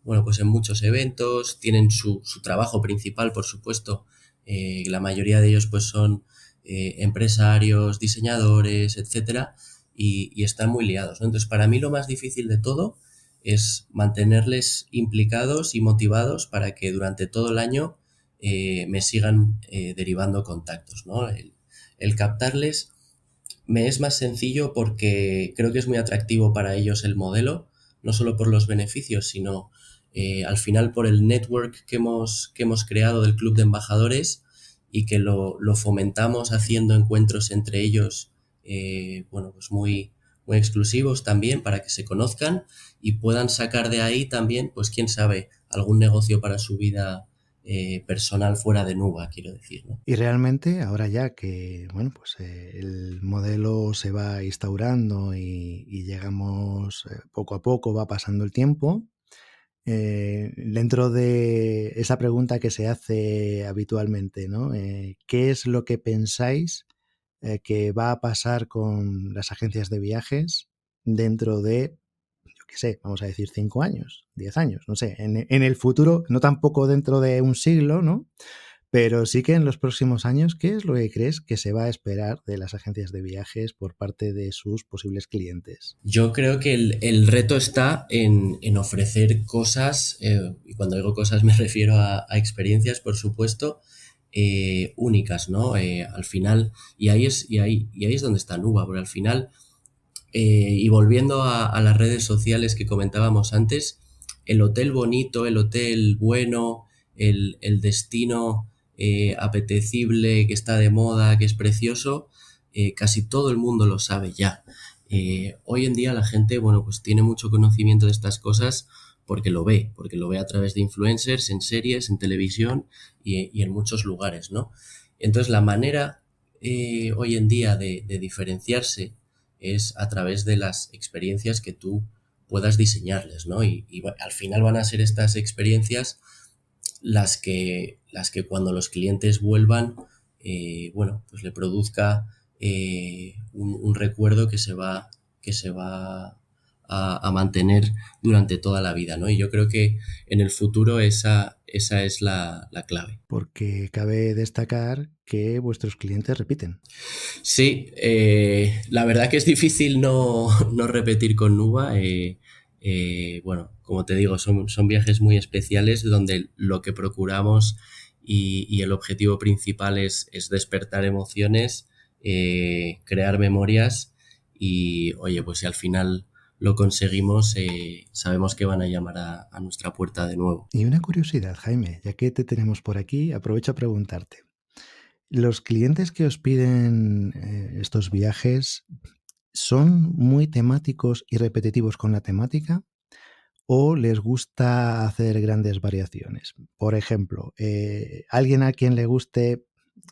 bueno, pues en muchos eventos, tienen su trabajo principal, por supuesto. La mayoría de ellos pues son empresarios, diseñadores, etcétera, y están muy liados, ¿no? Entonces, para mí lo más difícil de todo es mantenerles implicados y motivados para que durante todo el año me sigan derivando contactos, ¿no? El captarles me es más sencillo porque creo que es muy atractivo para ellos el modelo, no solo por los beneficios, sino al final por el network que hemos creado del club de embajadores y que lo fomentamos haciendo encuentros entre ellos, bueno, pues muy exclusivos también para que se conozcan y puedan sacar de ahí también, pues quién sabe, algún negocio para su vida personal fuera de Nuba, quiero decir, ¿no? Y realmente, ahora ya que bueno, pues el modelo se va instaurando y llegamos poco a poco, va pasando el tiempo, dentro de esa pregunta que se hace habitualmente, ¿no? ¿Qué es lo que pensáis que va a pasar con las agencias de viajes dentro de, yo qué sé, vamos a decir 5 años, 10 años, no sé, en el futuro, no tampoco dentro de un siglo, ¿no? Pero sí que en los próximos años, ¿qué es lo que crees que se va a esperar de las agencias de viajes por parte de sus posibles clientes? Yo creo que el reto está en ofrecer cosas, y cuando digo cosas me refiero a experiencias, por supuesto, únicas, ¿no? Al final, y ahí es donde está Nuba, porque al final, y volviendo a las redes sociales que comentábamos antes, el hotel bonito, el hotel bueno, el destino apetecible, que está de moda, que es precioso, casi todo el mundo lo sabe ya. Hoy en día la gente, bueno, pues tiene mucho conocimiento de estas cosas porque lo ve a través de influencers, en series, en televisión y en muchos lugares, ¿no? Entonces la manera hoy en día de diferenciarse es a través de las experiencias que tú puedas diseñarles, ¿no? Y al final van a ser estas experiencias las que cuando los clientes vuelvan, bueno, pues le produzca un recuerdo que se va a mantener durante toda la vida, ¿no? Y yo creo que en el futuro esa es la clave. Porque cabe destacar que vuestros clientes repiten. Sí, la verdad que es difícil no repetir con Nuba. Bueno, como te digo, son viajes muy especiales donde lo que procuramos y el objetivo principal es despertar emociones, crear memorias y, oye, pues si al final lo conseguimos, sabemos que van a llamar a nuestra puerta de nuevo. Y una curiosidad, Jaime, ya que te tenemos por aquí, aprovecho a preguntarte. ¿Los clientes que os piden estos viajes son muy temáticos y repetitivos con la temática o les gusta hacer grandes variaciones? Por ejemplo, alguien a quien le guste,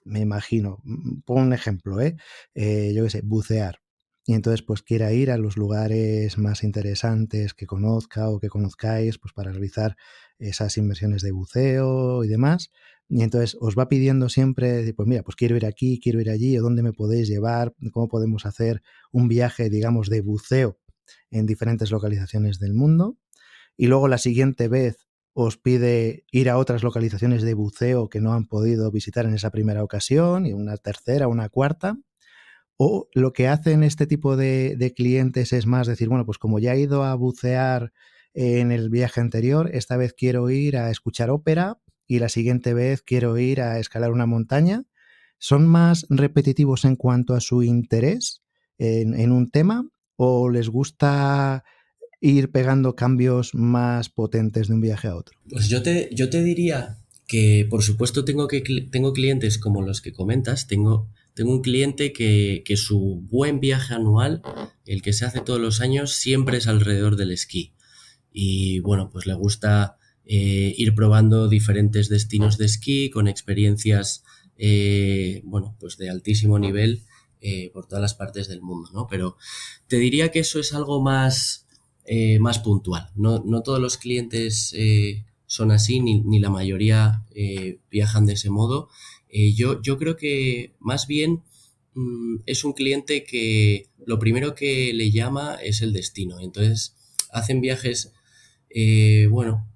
me imagino, pongo un ejemplo, yo qué sé, bucear. Y entonces pues quiera ir a los lugares más interesantes que conozca o que conozcáis pues para realizar esas inversiones de buceo y demás. Y entonces os va pidiendo siempre, pues mira, pues quiero ir aquí, quiero ir allí, o dónde me podéis llevar, cómo podemos hacer un viaje, digamos, de buceo en diferentes localizaciones del mundo. Y luego la siguiente vez os pide ir a otras localizaciones de buceo que no han podido visitar en esa primera ocasión, y una tercera, una cuarta. O lo que hacen este tipo de clientes es más decir, bueno, pues como ya he ido a bucear en el viaje anterior, esta vez quiero ir a escuchar ópera y la siguiente vez quiero ir a escalar una montaña. ¿Son más repetitivos en cuanto a su interés en un tema o les gusta ir pegando cambios más potentes de un viaje a otro? Pues yo te diría que, por supuesto, tengo clientes como los que comentas. Tengo un cliente que su buen viaje anual, el que se hace todos los años, siempre es alrededor del esquí. Y bueno, pues le gusta ir probando diferentes destinos de esquí con experiencias, bueno, pues de altísimo nivel por todas las partes del mundo, ¿no? Pero te diría que eso es algo más puntual. No todos los clientes son así, ni la mayoría viajan de ese modo. Yo creo que más bien es un cliente que lo primero que le llama es el destino. Entonces hacen viajes, bueno,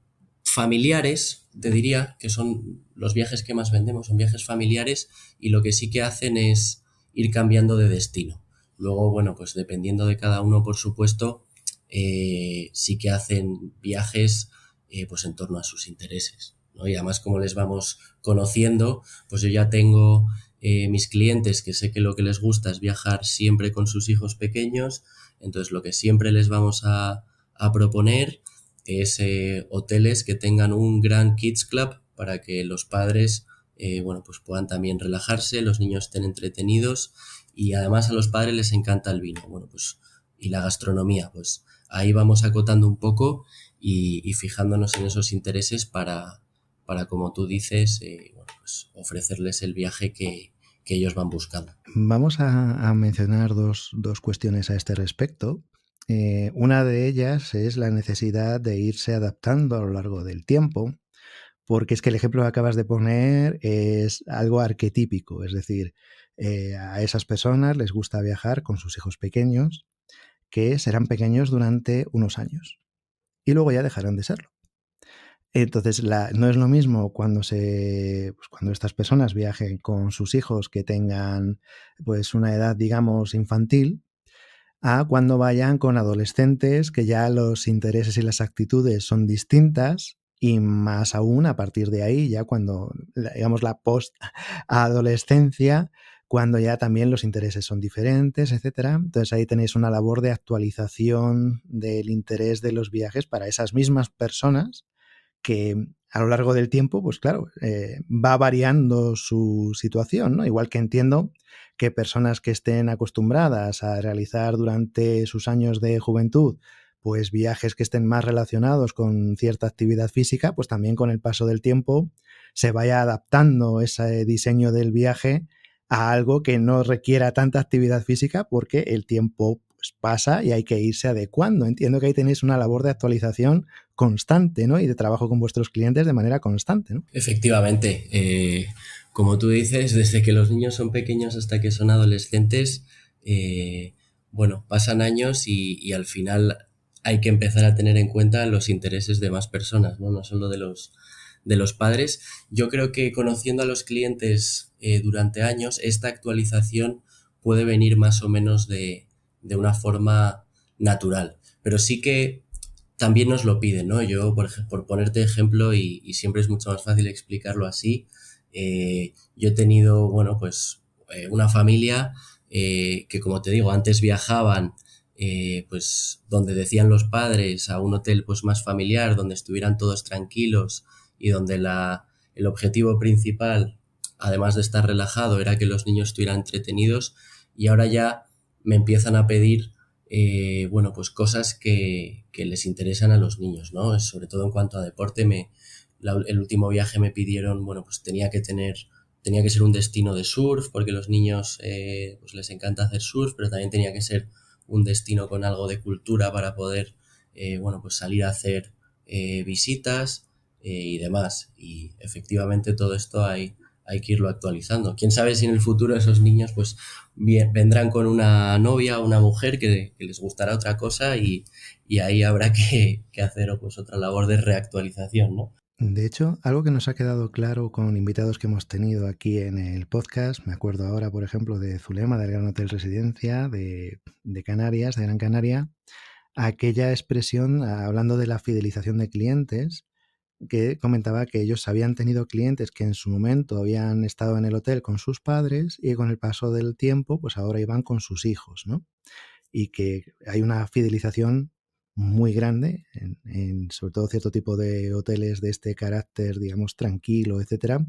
familiares, te diría, que son los viajes que más vendemos, son viajes familiares y lo que sí que hacen es ir cambiando de destino. Luego, bueno, pues dependiendo de cada uno, por supuesto, sí que hacen viajes pues en torno a sus intereses, ¿no? Y además como les vamos conociendo, pues yo ya tengo mis clientes que sé que lo que les gusta es viajar siempre con sus hijos pequeños, entonces lo que siempre les vamos a proponer es hoteles que tengan un gran Kids Club para que los padres bueno, pues puedan también relajarse, los niños estén entretenidos y además a los padres les encanta el vino, bueno, pues y la gastronomía, pues ahí vamos acotando un poco y fijándonos en esos intereses como tú dices, bueno, pues ofrecerles el viaje que ellos van buscando. Vamos a mencionar dos cuestiones a este respecto. Una de ellas es la necesidad de irse adaptando a lo largo del tiempo, porque es que el ejemplo que acabas de poner es algo arquetípico, es decir, a esas personas les gusta viajar con sus hijos pequeños, que serán pequeños durante unos años y luego ya dejarán de serlo. Entonces, no es lo mismo cuando estas personas viajen con sus hijos que tengan pues una edad, digamos, infantil, a cuando vayan con adolescentes que ya los intereses y las actitudes son distintas y más aún a partir de ahí, ya cuando, digamos, la post-adolescencia, cuando ya también los intereses son diferentes, etcétera. Entonces ahí tenéis una labor de actualización del interés de los viajes para esas mismas personas que a lo largo del tiempo, pues claro, va variando su situación, ¿no? Igual que entiendo que personas que estén acostumbradas a realizar durante sus años de juventud, pues viajes que estén más relacionados con cierta actividad física, pues también con el paso del tiempo se vaya adaptando ese diseño del viaje a algo que no requiera tanta actividad física porque el tiempo pues, pasa y hay que irse adecuando. Entiendo que ahí tenéis una labor de actualización constante, ¿no? Y de trabajo con vuestros clientes de manera constante, ¿no? Efectivamente, como tú dices, desde que los niños son pequeños hasta que son adolescentes, bueno, pasan años y al final hay que empezar a tener en cuenta los intereses de más personas, ¿no? No solo de los padres. Yo creo que conociendo a los clientes durante años, esta actualización puede venir más o menos de una forma natural. Pero sí que también nos lo piden, ¿no? Yo, por ponerte ejemplo, y siempre es mucho más fácil explicarlo así, yo he tenido, bueno, pues una familia que, como te digo, antes viajaban, pues donde decían los padres, a un hotel pues más familiar, donde estuvieran todos tranquilos y donde el objetivo principal, además de estar relajado, era que los niños estuvieran entretenidos, y ahora ya me empiezan a pedir bueno, pues cosas que les interesan a los niños, ¿no? Sobre todo en cuanto a deporte, el último viaje me pidieron, bueno, pues tenía que ser un destino de surf, porque los niños pues les encanta hacer surf, pero también tenía que ser un destino con algo de cultura para poder, bueno, pues salir a hacer visitas y demás. Y efectivamente todo esto hay que irlo actualizando. Quién sabe si en el futuro esos niños pues vendrán con una novia o una mujer que les gustará otra cosa, y ahí habrá que hacer pues otra labor de reactualización, ¿no? De hecho, algo que nos ha quedado claro con invitados que hemos tenido aquí en el podcast, me acuerdo ahora, por ejemplo, de Zulema, del Gran Hotel Residencia, de Canarias, de Gran Canaria, aquella expresión, hablando de la fidelización de clientes, que comentaba que ellos habían tenido clientes que en su momento habían estado en el hotel con sus padres y con el paso del tiempo, pues ahora iban con sus hijos, ¿no? Y que hay una fidelización muy grande sobre todo cierto tipo de hoteles de este carácter, digamos, tranquilo, etcétera,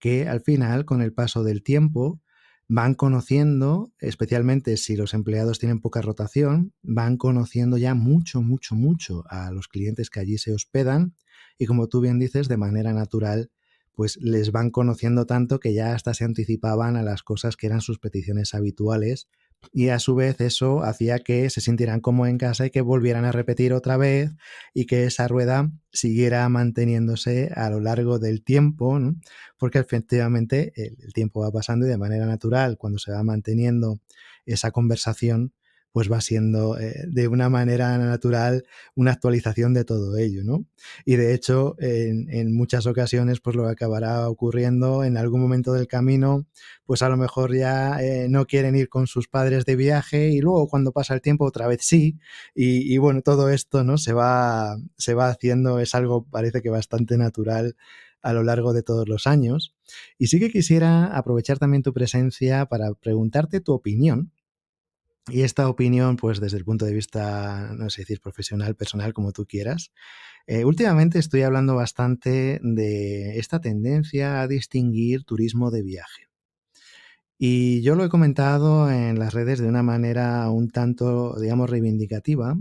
que al final, con el paso del tiempo, van conociendo, especialmente si los empleados tienen poca rotación, van conociendo ya mucho, mucho, mucho a los clientes que allí se hospedan y, como tú bien dices, de manera natural, pues les van conociendo tanto que ya hasta se anticipaban a las cosas que eran sus peticiones habituales, y a su vez eso hacía que se sintieran como en casa y que volvieran a repetir otra vez y que esa rueda siguiera manteniéndose a lo largo del tiempo, ¿no? Porque efectivamente el tiempo va pasando y de manera natural, cuando se va manteniendo esa conversación, pues va siendo de una manera natural una actualización de todo ello, ¿no? Y de hecho, en muchas ocasiones, pues lo que acabará ocurriendo en algún momento del camino, pues a lo mejor ya no quieren ir con sus padres de viaje y luego cuando pasa el tiempo otra vez sí. Y bueno, todo esto, ¿no? Se va haciendo, es algo parece que bastante natural a lo largo de todos los años. Y sí que quisiera aprovechar también tu presencia para preguntarte tu opinión. Y esta opinión, pues desde el punto de vista, no sé decir profesional, personal, como tú quieras. Últimamente estoy hablando bastante de esta tendencia a distinguir turismo de viaje. Y yo lo he comentado en las redes de una manera un tanto, digamos, reivindicativa,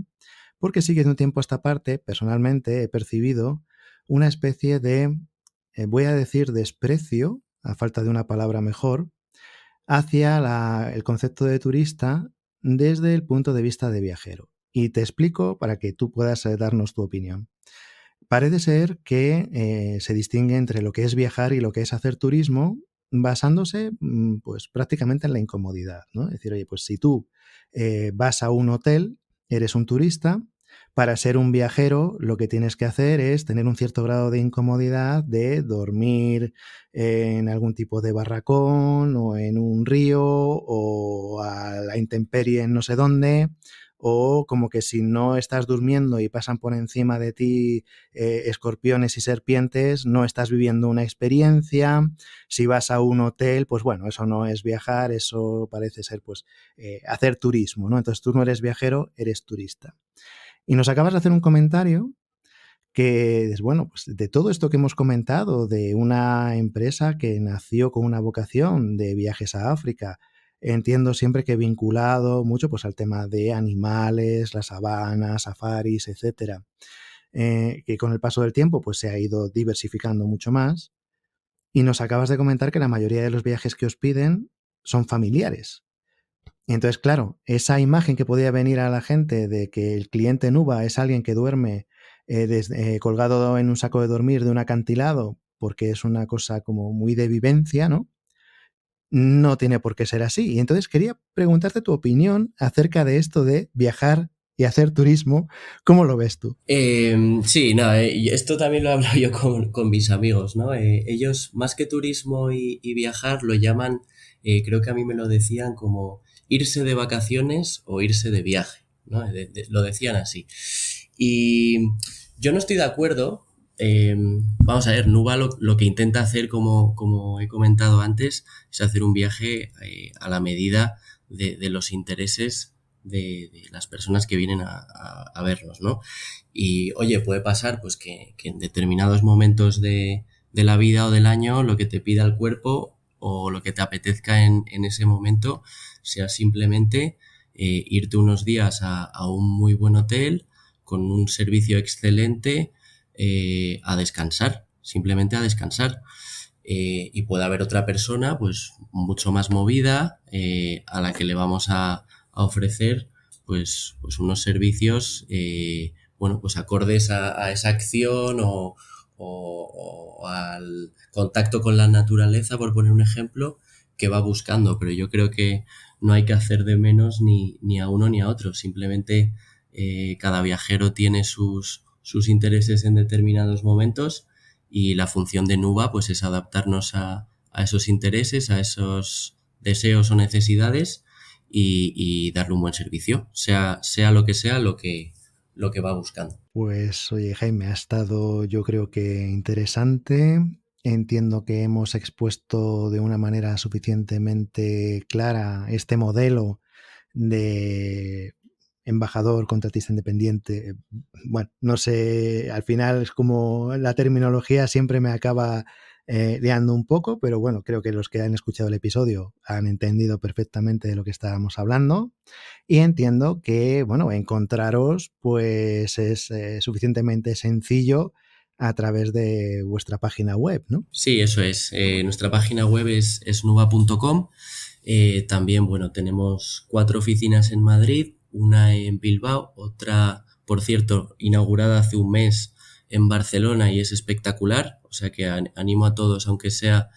porque sí que de un tiempo a esta parte, personalmente, he percibido una especie de voy a decir desprecio, a falta de una palabra mejor, hacia el concepto de turista desde el punto de vista de viajero. Y te explico para que tú puedas darnos tu opinión. Parece ser que se distingue entre lo que es viajar y lo que es hacer turismo basándose pues prácticamente en la incomodidad, ¿no? Es decir, oye, pues si tú vas a un hotel, eres un turista. Para ser un viajero, lo que tienes que hacer es tener un cierto grado de incomodidad de dormir en algún tipo de barracón o en un río o a la intemperie en no sé dónde, o como que si no estás durmiendo y pasan por encima de ti escorpiones y serpientes, no estás viviendo una experiencia. Si vas a un hotel, pues bueno, eso no es viajar, eso parece ser pues hacer turismo, ¿no? Entonces tú no eres viajero, eres turista. Y nos acabas de hacer un comentario que es, bueno, pues de todo esto que hemos comentado, de una empresa que nació con una vocación de viajes a África, entiendo siempre que vinculado mucho pues al tema de animales, las sabanas, safaris, etcétera, que con el paso del tiempo pues se ha ido diversificando mucho más. Y nos acabas de comentar que la mayoría de los viajes que os piden son familiares. Y entonces, claro, esa imagen que podía venir a la gente de que el cliente Nuba es alguien que duerme colgado en un saco de dormir de un acantilado, porque es una cosa como muy de vivencia, ¿no? No tiene por qué ser así. Y entonces quería preguntarte tu opinión acerca de esto de viajar y hacer turismo. ¿Cómo lo ves tú? Sí, no, y esto también lo he hablado yo con mis amigos, ¿no? Ellos, más que turismo y viajar, lo llaman, creo que a mí me lo decían como irse de vacaciones o irse de viaje, ¿no? Lo decían así. Y yo no estoy de acuerdo. Vamos a ver, Nuba lo que intenta hacer, como he comentado antes, es hacer un viaje a la medida de los intereses de las personas que vienen a vernos, ¿no? Y, oye, puede pasar pues que en determinados momentos de la vida o del año lo que te pida el cuerpo o lo que te apetezca en ese momento sea simplemente irte unos días a un muy buen hotel con un servicio excelente a descansar, simplemente a descansar. Y puede haber otra persona pues mucho más movida a la que le vamos a ofrecer pues unos servicios bueno, pues acordes a esa acción o al contacto con la naturaleza, por poner un ejemplo, que va buscando. Pero yo creo que no hay que hacer de menos ni a uno ni a otro. Simplemente cada viajero tiene sus intereses en determinados momentos y la función de Nuba pues es adaptarnos a esos intereses, a esos deseos o necesidades y darle un buen servicio, sea sea lo que va buscando. Pues oye, Jaime, ha estado yo creo que interesante. Entiendo que hemos expuesto de una manera suficientemente clara este modelo de embajador, contratista independiente. Bueno, no sé, al final es como la terminología siempre me acaba liando un poco, pero bueno, creo que los que han escuchado el episodio han entendido perfectamente de lo que estábamos hablando y entiendo que, bueno, encontraros pues es suficientemente sencillo a través de vuestra página web, ¿no? Sí, eso es. Nuestra página web es nuba.com. También, bueno, tenemos 4 oficinas en Madrid, una en Bilbao, otra, por cierto, inaugurada hace un mes en Barcelona y es espectacular. O sea que animo a todos, aunque sea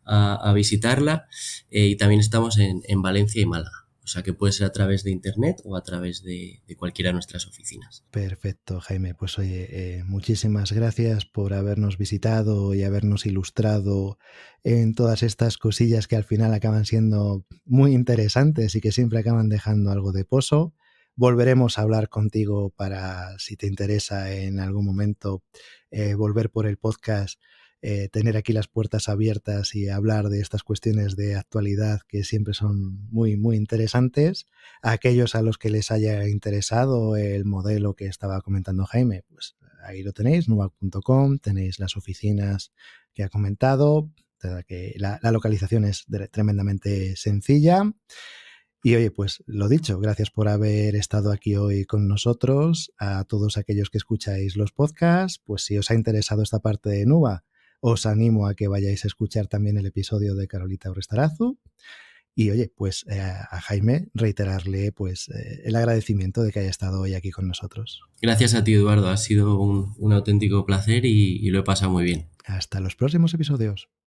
a visitarla. Y también estamos en Valencia y Málaga. O sea que puede ser a través de internet o a través de cualquiera de nuestras oficinas. Perfecto, Jaime. Pues oye, muchísimas gracias por habernos visitado y habernos ilustrado en todas estas cosillas que al final acaban siendo muy interesantes y que siempre acaban dejando algo de pozo. Volveremos a hablar contigo para, si te interesa en algún momento, volver por el podcast, tener aquí las puertas abiertas y hablar de estas cuestiones de actualidad que siempre son muy, muy interesantes. A aquellos a los que les haya interesado el modelo que estaba comentando Jaime, pues ahí lo tenéis, nubac.com, tenéis las oficinas que ha comentado, que la localización es tremendamente sencilla. Y oye, pues lo dicho, gracias por haber estado aquí hoy con nosotros. A todos aquellos que escucháis los podcasts, pues si os ha interesado esta parte de Nuba, os animo a que vayáis a escuchar también el episodio de Carolita Urrestarazu. Y oye, pues a Jaime reiterarle pues el agradecimiento de que haya estado hoy aquí con nosotros. Gracias a ti, Eduardo. Ha sido un auténtico placer y lo he pasado muy bien. Hasta los próximos episodios.